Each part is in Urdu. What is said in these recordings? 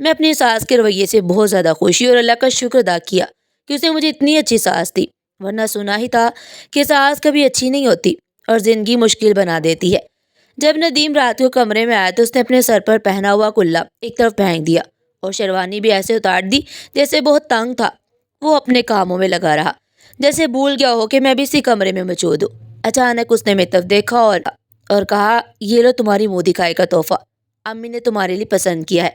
میں اپنی ساس کے رویے سے بہت زیادہ خوشی اور اللہ کا شکر ادا کیا کہ اس نے مجھے اتنی اچھی ساس دی، ورنہ سنا ہی تھا کہ ساس کبھی اچھی نہیں ہوتی اور زندگی مشکل بنا دیتی ہے۔ جب ندیم رات کو کمرے میں آیا تو اس نے اپنے سر پر پہنا ہوا کلا ایک طرف پھینک دیا اور شیروانی بھی ایسے اتار دی جیسے بہت تنگ تھا۔ وہ اپنے کاموں میں لگا رہا، جیسے بھول گیا ہو کہ میں بھی اسی کمرے میں موجود ہوں۔ اچانک اس نے میری طرف دیکھا اور کہا، یہ لو تمہاری منہ دکھائی کا تحفہ، امی نے تمہارے لیے پسند کیا ہے۔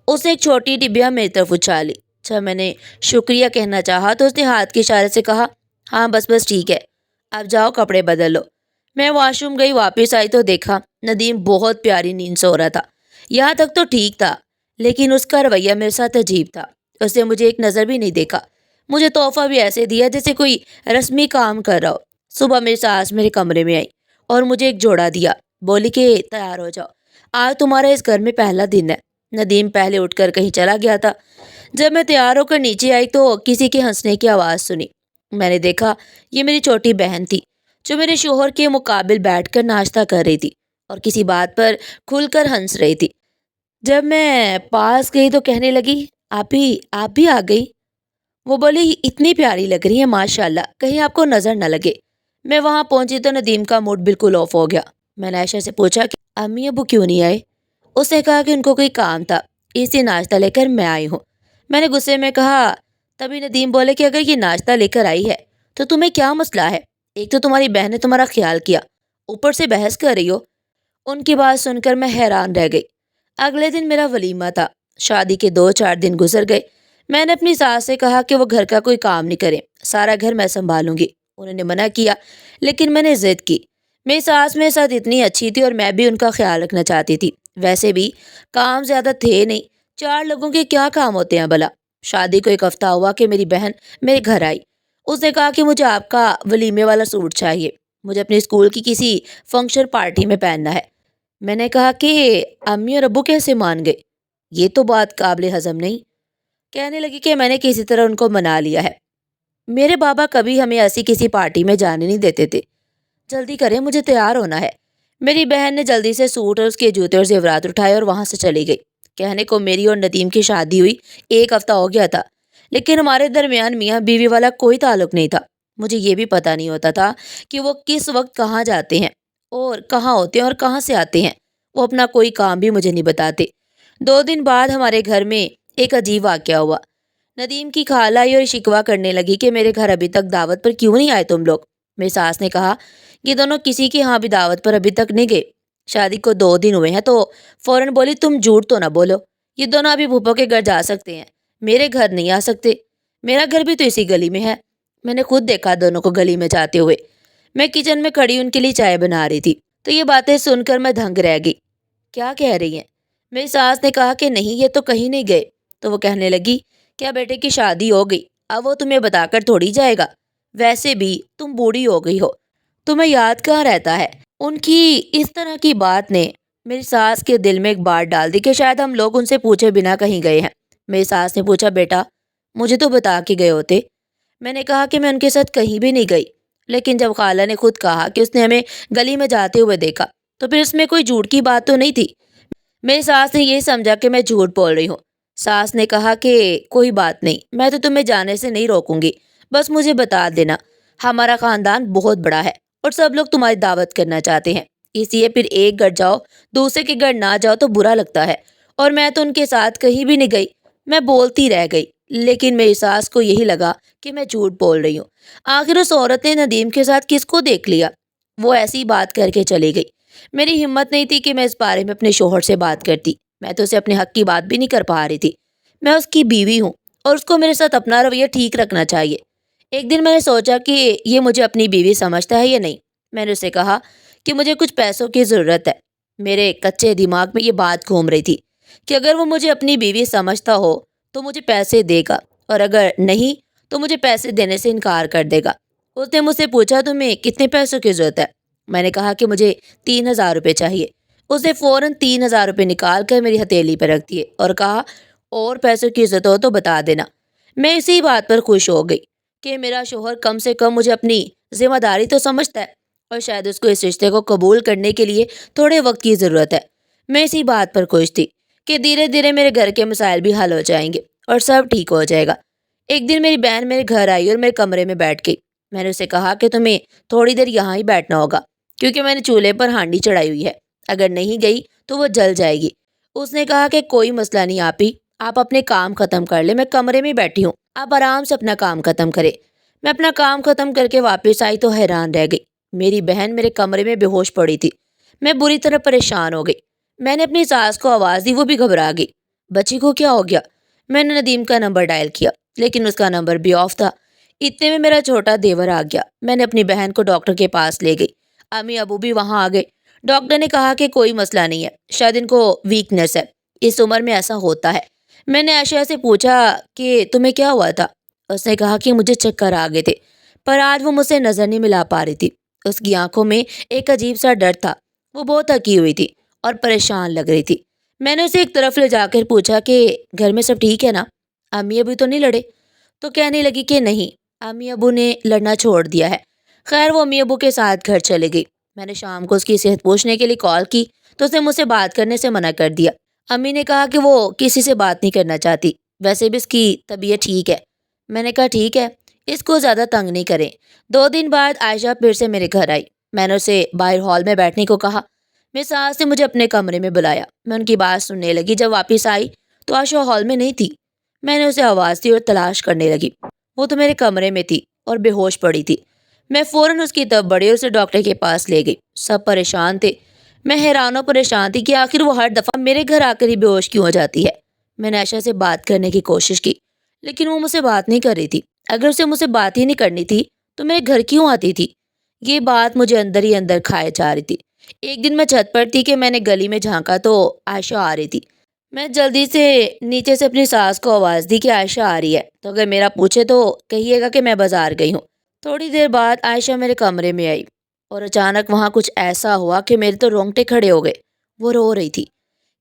اس نے ایک چھوٹی ڈبیا میری طرف اچھالی۔ جب میں نے شکریہ کہنا چاہا تو اس نے ہاتھ کے اشارے سے کہا، ہاں بس ٹھیک ہے، اب جاؤ کپڑے بدل لو۔ میں واش روم گئی، واپس آئی تو دیکھا ندیم بہت پیاری نیند سو رہا تھا۔ یہاں تک تو ٹھیک تھا، لیکن اس کا رویہ میرے ساتھ عجیب تھا۔ اس نے مجھے ایک نظر بھی نہیں دیکھا، مجھے تحفہ بھی ایسے دیا جیسے کوئی رسمی کام کر رہا ہو۔ صبح میری ساس میرے کمرے میں آئی اور مجھے ایک جوڑا دیا، بولی کہ تیار ہو جاؤ، آج تمہارا اس گھر میں پہلا دن ہے۔ ندیم پہلے اٹھ کر کہیں چلا گیا تھا۔ جب میں تیار ہو کر نیچے آئی تو کسی کے ہنسنے کی آواز سنی۔ میں نے دیکھا یہ میری چھوٹی بہن تھی جو میرے شوہر کے مقابل بیٹھ کر ناشتہ کر رہی تھی اور کسی بات پر کھل کر ہنس رہی تھی۔ جب میں پاس گئی تو کہنے لگی، آپ بھی آ گئی؟ وہ بولی، اتنی پیاری لگ رہی ہے ماشاء اللہ، کہیں آپ کو نظر نہ لگے۔ میں وہاں پہنچی تو ندیم کا موڈ بالکل آف ہو گیا۔ میں نے عائشہ سے پوچھا کہ امی ابو کیوں نہیں آئے؟ اس نے کہا کہ ان کو کوئی کام تھا، اسی ناشتہ لے کر میں آئی ہوں۔ میں نے غصے میں کہا، تبھی ندیم بولے کہ اگر یہ ناشتہ لے کر آئی ہے تو تمہیں کیا مسئلہ ہے؟ ایک تو تمہاری بہن نے تمہارا خیال کیا، اوپر سے بحث کر رہی ہو۔ ان کی بات سن کر میں حیران رہ گئی۔ اگلے دن میرا ولیمہ تھا۔ شادی کے 2-4 دن گزر گئے۔ میں نے اپنی ساس سے کہا کہ وہ گھر کا کوئی کام نہیں کرے، سارا گھر میں سنبھالوں گی۔ انہوں نے منع کیا، لیکن میں نے ضد کی۔ میری ساس میرے ساتھ اتنی اچھی تھی اور میں بھی ان کا خیال رکھنا چاہتی تھی۔ ویسے بھی کام زیادہ تھے نہیں، 4 لوگوں کے کیا کام ہوتے ہیں بھلا۔ شادی کو 1 ہفتہ ہوا کہ میری بہن میرے گھر آئی۔ اس نے کہا کہ مجھے آپ کا ولیمے والا سوٹ چاہیے، مجھے اپنے اسکول کی کسی فنکشن پارٹی میں پہننا ہے۔ میں نے کہا کہ امی اور ابو کیسے مان گئے؟ یہ تو بات قابل ہضم نہیں۔ کہنے لگی کہ میں نے کسی طرح ان کو منا لیا ہے۔ میرے بابا کبھی ہمیں ایسی کسی پارٹی میں جانے نہیں دیتے تھے۔ جلدی کریں، مجھے تیار ہونا ہے۔ میری بہن نے جلدی سے سوٹ اور اس کے جوتے اور زیورات اٹھائے اور وہاں سے چلی گئی۔ کہنے کو میری اور ندیم کی شادی ہوئی 1 ہفتہ ہو گیا تھا، لیکن ہمارے درمیان میاں بیوی والا کوئی تعلق نہیں تھا۔ مجھے یہ بھی پتہ نہیں ہوتا تھا کہ وہ کس وقت کہاں جاتے ہیں اور کہاں ہوتے ہیں اور کہاں سے آتے ہیں۔ وہ اپنا کوئی کام بھی مجھے نہیں بتاتے۔ 2 دن بعد ہمارے گھر میں ایک عجیب واقعہ ہوا۔ ندیم کی خالہ آئی اور شکوہ کرنے لگی کہ میرے گھر ابھی تک دعوت پر کیوں نہیں آئے تم لوگ۔ میری ساس نے کہا، یہ دونوں کسی کے ہاں بھی دعوت پر ابھی تک نہیں گئے، شادی کو 2 دن ہوئے ہیں۔ تو فوراً بولی، تم جھوٹ تو نہ بولو، یہ دونوں ابھی پھوپھو کے گھر جا سکتے ہیں، میرے گھر نہیں آ سکتے، میرا گھر بھی تو اسی گلی میں ہے۔ میں نے خود دیکھا دونوں کو گلی میں جاتے ہوئے۔ میں کچن میں کھڑی ان کے لیے چائے بنا رہی تھی تو یہ باتیں سن کر میں دھنگ رہ گئی۔ کیا کہہ رہی ہیں؟ میری ساس نے کہا کہ نہیں، یہ تو کہیں نہیں گئے۔ تو وہ کہنے لگی، کیا بیٹے کی شادی ہو گئی، اب وہ تمہیں بتا کر تھوڑی جائے گا، ویسے بھی تم بوڑھی ہو گئی ہو، تمہیں یاد کہاں رہتا ہے۔ ان کی اس طرح کی بات نے میری ساس کے دل میں ایک بات ڈال دی کہ شاید ہم لوگ ان سے پوچھے بنا کہیں گئے ہیں۔ میری ساس نے پوچھا، بیٹا مجھے تو بتا کے گئے ہوتے۔ میں نے کہا کہ میں ان کے ساتھ کہیں بھی نہیں گئی، لیکن جب خالہ نے خود کہا کہ اس نے ہمیں گلی میں جاتے ہوئے دیکھا تو پھر اس میں کوئی جھوٹ کی بات تو نہیں تھی۔ میری ساس نے یہ سمجھا کہ میں جھوٹ بول رہی ہوں۔ ساس نے کہا کہ کوئی بات نہیں، میں تو تمہیں جانے سے نہیں روکوں گی، بس مجھے بتا دینا، ہمارا خاندان بہت بڑا ہے اور سب لوگ تمہاری دعوت کرنا چاہتے ہیں، اس لیے پھر ایک گھر جاؤ دوسرے کے گھر نہ جاؤ تو برا لگتا ہے۔ اور میں تو ان کے ساتھ کہیں بھی نہیں گئی، میں بولتی رہ گئی، لیکن میری ساس کو یہی لگا کہ میں جھوٹ بول رہی ہوں۔ آخر اس عورت نے ندیم کے ساتھ کس کو دیکھ لیا، وہ ایسی بات کر کے چلی گئی۔ میری ہمت نہیں تھی کہ میں اس بارے میں اپنے شوہر سے بات کرتی، میں تو اسے اپنے حق کی بات بھی نہیں کر پا رہی تھی۔ میں اس کی بیوی ہوں اور اس کو میرے ساتھ اپنا رویہ ٹھیک رکھنا چاہیے۔ ایک دن میں نے سوچا کہ یہ مجھے اپنی بیوی سمجھتا ہے یا نہیں۔ میں نے اسے کہا کہ مجھے کچھ پیسوں کی ضرورت ہے۔ میرے کچے دماغ میں یہ بات گھوم رہی تھی کہ اگر وہ مجھے اپنی بیوی سمجھتا ہو تو مجھے پیسے دے گا، اور اگر نہیں تو مجھے پیسے دینے سے انکار کر دے گا۔ اس نے مجھ سے پوچھا، تمہیں کتنے پیسوں کی ضرورت ہے؟ میں نے کہا کہ مجھے 3,000 روپے چاہیے۔ اس نے فوراً 3,000 روپے نکال کر میری ہتھیلی پہ رکھ دیے اور کہا، اور پیسوں کی ضرورت ہو تو بتا دینا۔ میں اسی بات پر خوش ہو گئی کہ میرا شوہر کم سے کم مجھے اپنی ذمہ داری تو سمجھتا ہے، اور شاید اس کو اس رشتے کو قبول کرنے کے لیے تھوڑے وقت کی ضرورت ہے۔ میں اسی بات پر خوش تھی کہ دھیرے دھیرے میرے گھر کے مسائل بھی حل ہو جائیں گے اور سب ٹھیک ہو جائے گا۔ ایک دن میری بہن میرے گھر آئی اور میرے کمرے میں بیٹھ گئی۔ میں نے اسے کہا کہ تمہیں تھوڑی دیر یہاں ہی بیٹھنا ہوگا کیونکہ میں نے چولہے پر ہانڈی چڑھائی ہوئی ہے، اگر نہیں گئی تو وہ جل جائے گی۔ اس نے کہا کہ کوئی مسئلہ نہیں آپی، آپ اپنے کام ختم کر لیں، میں کمرے میں بیٹھی ہوں، آپ آرام سے اپنا کام ختم کرے۔ میں اپنا کام ختم کر کے واپس آئی تو حیران رہ گئی۔ میری بہن میرے کمرے میں بے ہوش پڑی تھی۔ میں بری طرح پریشان ہو گئی۔ میں نے اپنی ساس کو آواز دی، وہ بھی گھبرا گئی۔ بچی کو کیا ہو گیا؟ میں نے ندیم کا نمبر ڈائل کیا لیکن اس کا نمبر بھی آف تھا۔ اتنے میں میرا چھوٹا دیور آ گیا۔ میں نے اپنی بہن کو ڈاکٹر کے پاس لے گئی۔ امی ابو بھی وہاں آ گئے۔ ڈاکٹر نے کہا کہ کوئی مسئلہ نہیں ہے، شاید ان کو ویکنس ہے، اس عمر میں ایسا ہوتا ہے۔ میں نے عائشہ سے پوچھا کہ تمہیں کیا ہوا تھا؟ اس نے کہا کہ مجھے چکر آ گئے تھے، پر آج وہ مجھ سے نظر نہیں ملا پا رہی تھی۔ اس کی آنکھوں میں ایک عجیب سا ڈر تھا، وہ بہت تھکی ہوئی تھی اور پریشان لگ رہی تھی۔ میں نے اسے ایک طرف لے جا کر پوچھا کہ گھر میں سب ٹھیک ہے نا؟ امی ابو تو نہیں لڑے؟ تو کہنے لگی کہ نہیں، امی ابو نے لڑنا چھوڑ دیا ہے۔ خیر وہ امی ابو کے ساتھ گھر چلے گئی۔ میں نے شام کو اس کی صحت پوچھنے کے لیے کال کی تو اس نے مجھ سے بات کرنے سے منع کر دیا۔ امی نے کہا کہ وہ کسی سے بات نہیں کرنا چاہتی، ویسے بھی اس کی طبیعت ٹھیک ہے۔ میں نے کہا ٹھیک ہے، اس کو زیادہ تنگ نہیں کریں۔ 2 دن بعد عائشہ پھر سے میرے گھر آئی۔ میں نے اسے باہر ہال میں بیٹھنے کو کہا۔ میری ساس نے مجھے اپنے کمرے میں بلایا۔ میں ان کی بات سننے لگی۔ جب واپس آئی تو عائشہ ہال میں نہیں تھی۔ میں نے اسے آواز دی اور تلاش کرنے لگی۔ وہ تو میرے کمرے میں تھی اور بے ہوش پڑی تھی۔ میں فوراً اس کی طرف بڑھی اور اسے ڈاکٹر کے پاس لے گئی۔ سب پریشان تھے۔ میں حیران و پریشان تھی کہ آخر وہ ہر دفعہ میرے گھر آ کر ہی بے ہوش کیوں ہو جاتی ہے۔ میں نے عائشہ سے بات کرنے کی کوشش کی لیکن وہ مجھ سے بات نہیں کر رہی تھی۔ اگر اسے مجھ سے بات ہی نہیں کرنی تھی تو میرے گھر کیوں آتی تھی؟ یہ بات مجھے اندر ہی اندر کھائے جا رہی تھی۔ ایک دن میں چھت پر تھی کہ میں نے گلی میں جھانکا تو عائشہ آ رہی تھی۔ میں جلدی سے نیچے سے اپنی ساس کو آواز دی کہ عائشہ آ رہی ہے، تو اگر میرا پوچھے تو کہیے گا کہ میں بازار گئی ہوں۔ تھوڑی دیر بعد عائشہ میرے کمرے میں آئی اور اچانک وہاں کچھ ایسا ہوا کہ میرے تو رونگٹے کھڑے ہو گئے۔ وہ رو رہی تھی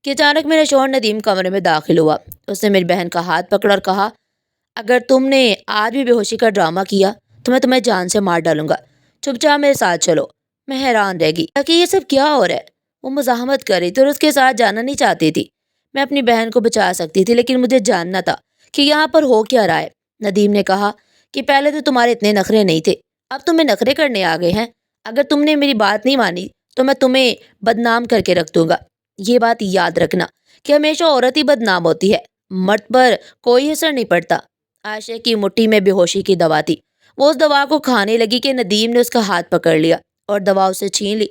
کہ اچانک میرا شوہر ندیم کمرے میں داخل ہوا۔ اس نے میری بہن کا ہاتھ پکڑا اور کہا اگر تم نے آج بھی بے ہوشی کا ڈرامہ کیا تو میں تمہیں جان سے مار ڈالوں گا، چپ چاپ میرے ساتھ چلو۔ میں حیران رہ گئی کہ یہ سب کیا ہو رہا ہے۔ وہ مزاحمت کر رہی تھی اور اس کے ساتھ جانا نہیں چاہتی تھی۔ میں اپنی بہن کو بچا سکتی تھی لیکن مجھے جاننا تھا کہ یہاں پر ہو کیا رہا ہے۔ ندیم نے کہا کہ پہلے تو تمہارے اتنے نخرے نہیں تھے، اب تمہیں نخرے کرنے آ گئے ہیں۔ اگر تم نے میری بات نہیں مانی تو میں تمہیں بدنام کر کے رکھ دوں گا۔ یہ بات یاد رکھنا کہ ہمیشہ عورت ہی بدنام ہوتی ہے، مرد پر کوئی اثر نہیں پڑتا۔ عائشہ کی مٹھی میں بے ہوشی کی دوا تھی۔ وہ اس دوا کو کھانے لگی کہ ندیم نے اس کا ہاتھ پکڑ لیا اور دوا اسے چھین لی۔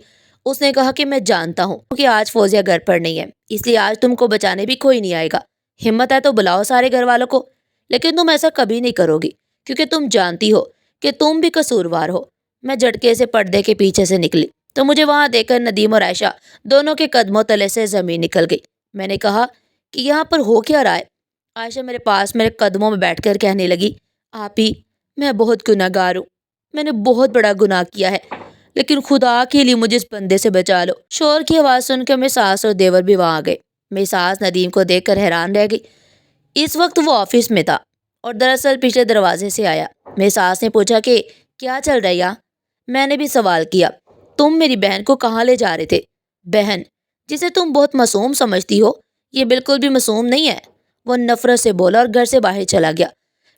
اس نے کہا کہ میں جانتا ہوں کہ آج فوزیہ گھر پر نہیں ہے، اس لیے آج تم کو بچانے بھی کوئی نہیں آئے گا۔ ہمت ہے تو بلاؤ سارے گھر والوں کو، لیکن تم ایسا کبھی نہیں کرو گی کیونکہ تم جانتی ہو کہ تم بھی قصوروار ہو۔ میں جھٹکے سے پردے کے پیچھے سے نکلی تو مجھے وہاں دیکھ کر ندیم اور عائشہ دونوں کے قدموں تلے سے زمین نکل گئی۔ میں نے کہا کہ یہاں پر ہو کیا رہا ہے؟ عائشہ میرے پاس میرے قدموں میں بیٹھ کر کہنے لگی آپی میں بہت گناہ گار ہوں، میں نے بہت بڑا گناہ کیا ہے، لیکن خدا کے لیے مجھے اس بندے سے بچا لو۔ شور کی آواز سن کر میری ساس اور دیور بھی وہاں آ گئے۔ میری ساس ندیم کو دیکھ کر حیران رہ گئی۔ اس وقت وہ آفس میں تھا اور دراصل پچھلے دروازے سے آیا۔ میری ساس نے پوچھا کہ کیا چل رہا ہے یہاں؟ میں نے بھی سوال کیا تم میری بہن کو کہاں لے جا رہے تھے؟ بہن جسے تم بہت معصوم سمجھتی ہو، یہ بالکل بھی معصوم نہیں ہے، وہ نفرت سے بولا اور گھر سے باہر چلا گیا۔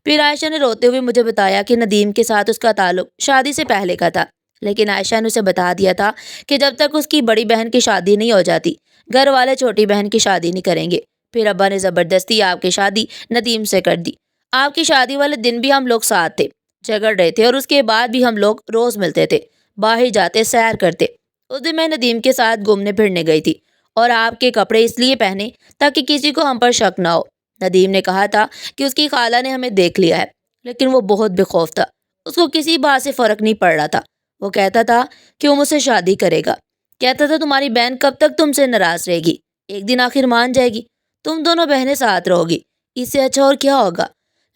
پھر عائشہ نے روتے ہوئے مجھے بتایا کہ ندیم کے ساتھ اس کا تعلق شادی سے پہلے کا تھا، لیکن عائشہ نے اسے بتا دیا تھا کہ جب تک اس کی بڑی بہن کی شادی نہیں ہو جاتی گھر والے چھوٹی بہن کی شادی نہیں کریں گے۔ پھر ابا نے زبردستی آپ کی شادی ندیم سے کر دی۔ آپ کی شادی والے دن بھی ہم لوگ ساتھ تھے، جھگڑ رہے تھے اور اس کے بعد بھی ہم لوگ روز ملتے تھے، باہر جاتے سیر کرتے۔ اس دن میں ندیم کے ساتھ گھومنے پھرنے گئی تھی اور آپ کے کپڑے اس لیے پہنے تاکہ کسی کو ہم پر شک نہ ہو۔ ندیم نے کہا تھا کہ اس کی خالہ نے ہمیں دیکھ لیا ہے، لیکن وہ بہت بے خوف تھا، اس کو کسی بات سے فرق نہیں پڑ رہا تھا۔ وہ کہتا تھا کہ وہ مجھ سے شادی کرے گا، کہتا تھا تمہاری بہن کب تک تم سے ناراض رہے گی، ایک دن آخر مان جائے گی، تم دونوں بہنیں ساتھ رہو گی، اس سے اچھا اور کیا ہوگا۔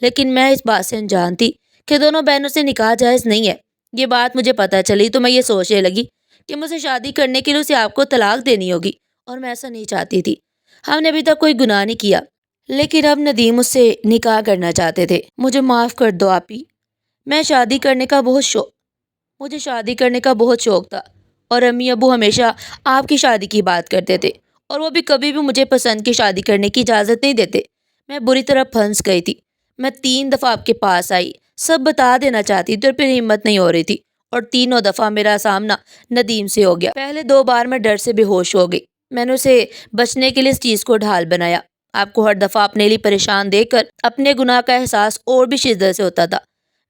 لیکن میں اس بات سے انجان تھی کہ دونوں بہنوں سے نکاح جائز نہیں ہے۔ یہ بات مجھے پتہ چلی تو میں یہ سوچنے لگی کہ مجھ سے شادی کرنے کے لیے اسے آپ کو طلاق دینی ہوگی، اور میں ایسا نہیں چاہتی تھی۔ ہم نے ابھی تک کوئی گناہ نہیں کیا، لیکن اب ندیم مجھ سے نکاح کرنا چاہتے تھے۔ مجھے معاف کر دو آپی، مجھے شادی کرنے کا بہت شوق تھا اور امی ابو ہمیشہ آپ کی شادی کی بات کرتے تھے اور وہ بھی کبھی بھی مجھے پسند کی شادی کرنے کی اجازت نہیں دیتے۔ میں بری طرح پھنس گئی تھی۔ میں 3 دفعہ آپ کے پاس آئی، سب بتا دینا چاہتی تھی اور پھر ہمت نہیں ہو رہی تھی، اور تینوں دفعہ میرا سامنا ندیم سے ہو گیا۔ پہلے 2 بار میں ڈر سے بے ہوش ہو گئی۔ میں نے اسے بچنے کے لیے اس چیز کو ڈھال بنایا۔ آپ کو ہر دفعہ اپنے لیے پریشان دیکھ کر اپنے گناہ کا احساس اور بھی شدت سے ہوتا تھا۔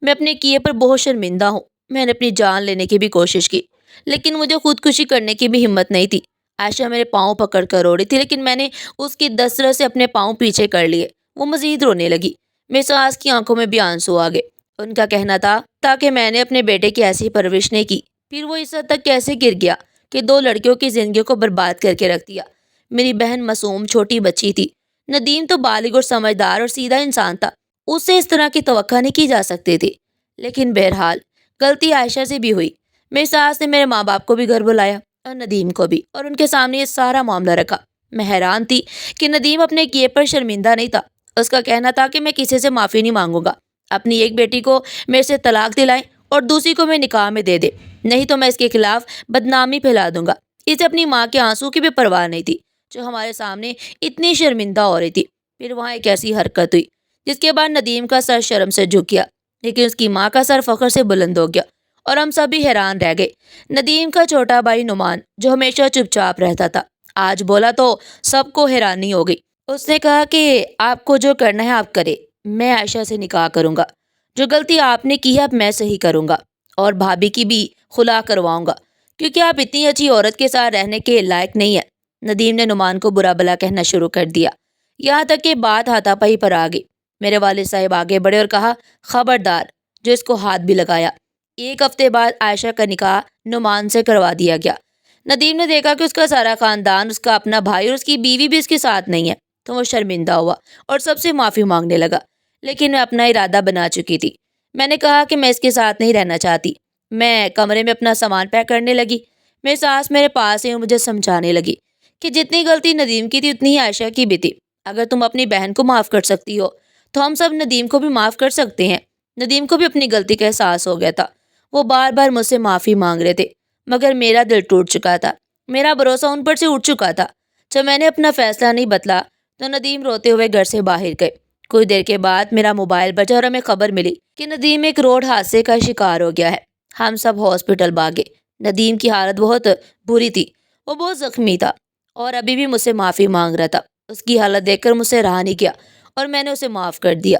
میں اپنے کیے پر بہت شرمندہ ہوں۔ میں نے اپنی جان لینے کی بھی کوشش کی، لیکن مجھے خودکشی کرنے کی بھی ہمت نہیں تھی۔ عائشہ میرے پاؤں پکڑ کر رو رہی تھی، لیکن میں نے اس کی دسترس سے اپنے پاؤں پیچھے کر لیے۔ وہ مزید رونے لگی۔ میری ساس کی آنکھوں میں بھی آنسو آ گئے۔ ان کا کہنا تھا تاکہ میں نے اپنے بیٹے کی ایسی پرورش نہیں کی، پھر وہ اس حد تک کیسے گر گیا کہ 2 لڑکیوں کی زندگیوں کو برباد کر کے رکھ دیا۔ میری بہن معصوم چھوٹی بچی تھی۔ ندیم تو بالغ اور سمجھدار اور سیدھا انسان تھا، اس سے اس طرح کی توقع نہیں کی جا سکتی تھی۔ لیکن بہرحال غلطی عائشہ سے بھی ہوئی۔ میری ساس نے میرے ماں باپ کو بھی گھر بلایا اور ندیم کو بھی، اور ان کے سامنے یہ سارا معاملہ رکھا۔ میں حیران تھی کہ ندیم اپنے کیے پر شرمندہ نہیں تھا۔ اس کا کہنا تھا کہ میں کسی سے معافی نہیں مانگوں گا، اپنی ایک بیٹی کو میرے سے طلاق دلائیں اور دوسری کو میں نکاح میں دے دے، نہیں تو میں اس کے خلاف بدنامی پھیلا دوں گا۔ اسے اپنی ماں کے آنسو کی بھی پرواہ نہیں تھی، جو ہمارے سامنے اتنی شرمندہ ہو رہی تھی۔ پھر وہاں ایک ایسی حرکت ہوئی جس کے بعد ندیم کا سر شرم سے جھک گیا، لیکن اس کی ماں کا سر فخر سے بلند ہو گیا، اور ہم سب بھی حیران رہ گئے۔ ندیم کا چھوٹا بھائی نعمان، جو ہمیشہ چپ چاپ رہتا تھا، آج بولا تو سب کو حیرانی ہو گئی۔ اس نے کہا کہ آپ کو جو کرنا ہے آپ کرے، میں عائشہ سے نکاح کروں گا۔ جو غلطی آپ نے کی ہے اب میں صحیح کروں گا، اور بھابھی کی بھی خلا کرواؤں گا، کیونکہ آپ اتنی اچھی عورت کے ساتھ رہنے کے لائق نہیں ہے۔ ندیم نے نعمان کو برا بھلا کہنا شروع کر دیا، یہاں تک کہ بات ہاتھا پائی پر آ گئی۔ میرے والد صاحب آگے بڑھے اور کہا، خبردار، جو اس کو ہاتھ بھی لگایا۔ 1 ہفتے بعد عائشہ کا نکاح نعمان سے کروا دیا گیا۔ ندیم نے دیکھا کہ اس کا سارا خاندان، اس کا اپنا بھائی اور اس کی بیوی بھی اس کے ساتھ نہیں ہے، تو وہ شرمندہ ہوا اور سب سے معافی مانگنے لگا، لیکن میں اپنا ارادہ بنا چکی تھی۔ میں نے کہا کہ میں اس کے ساتھ نہیں رہنا چاہتی۔ میں کمرے میں اپنا سامان پیک کرنے لگی۔ میری ساس میرے پاس ہی مجھے سمجھانے لگی کہ جتنی غلطی ندیم کی تھی اتنی ہی عائشہ کی بھی تھی۔ اگر تم اپنی بہن کو معاف کر سکتی ہو تو ہم سب ندیم کو بھی معاف کر سکتے ہیں۔ ندیم کو بھی اپنی غلطی کا احساس ہو گیا تھا۔ وہ بار بار مجھ سے معافی مانگ رہے تھے، مگر میرا دل ٹوٹ چکا تھا، میرا بھروسہ ان پر سے اٹھ چکا تھا۔ جب میں نے اپنا فیصلہ نہیں بدلا تو ندیم روتے ہوئے گھر سے باہر گئے۔ کچھ دیر کے بعد میرا موبائل بجا اور ہمیں خبر ملی کہ ندیم ایک روڈ حادثے کا شکار ہو گیا ہے۔ ہم سب ہاسپٹل بھاگے۔ ندیم کی حالت بہت بری تھی، وہ بہت زخمی تھا اور ابھی بھی مجھ سے معافی مانگ رہا تھا۔ اس کی حالت دیکھ کر مجھ سے رہا نہیں گیا اور میں نے اسے معاف کر دیا۔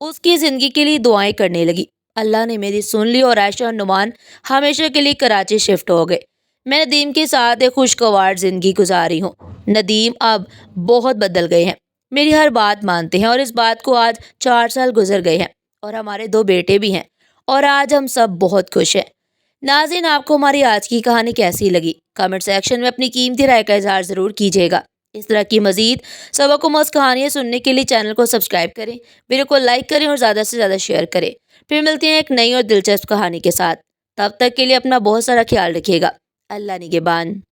اس کی زندگی کے لیے دعائیں کرنے لگی۔ اللہ نے میری سن لی اور عائشہ اور نعمان ہمیشہ کے لیے کراچی شفٹ ہو گئے۔ میں ندیم کے ساتھ ایک خوشگوار زندگی گزاری ہوں۔ ندیم اب بہت بدل گئے ہیں، میری ہر بات مانتے ہیں، اور اس بات کو آج 4 سال گزر گئے ہیں، اور ہمارے 2 بیٹے بھی ہیں، اور آج ہم سب بہت خوش ہیں۔ ناظرین، آپ کو ہماری آج کی کہانی کیسی لگی؟ کمنٹ سیکشن میں اپنی قیمتی رائے کا اظہار ضرور کیجیے گا۔ اس طرح کی مزید سبق آموز کہانیاں سننے کے لیے چینل کو سبسکرائب کریں، ویڈیو کو لائک کریں اور زیادہ سے زیادہ شیئر کریں۔ پھر ملتے ہیں ایک نئی اور دلچسپ کہانی کے ساتھ۔ تب تک کے لیے اپنا بہت سارا خیال رکھیے گا۔ اللہ نگہبان۔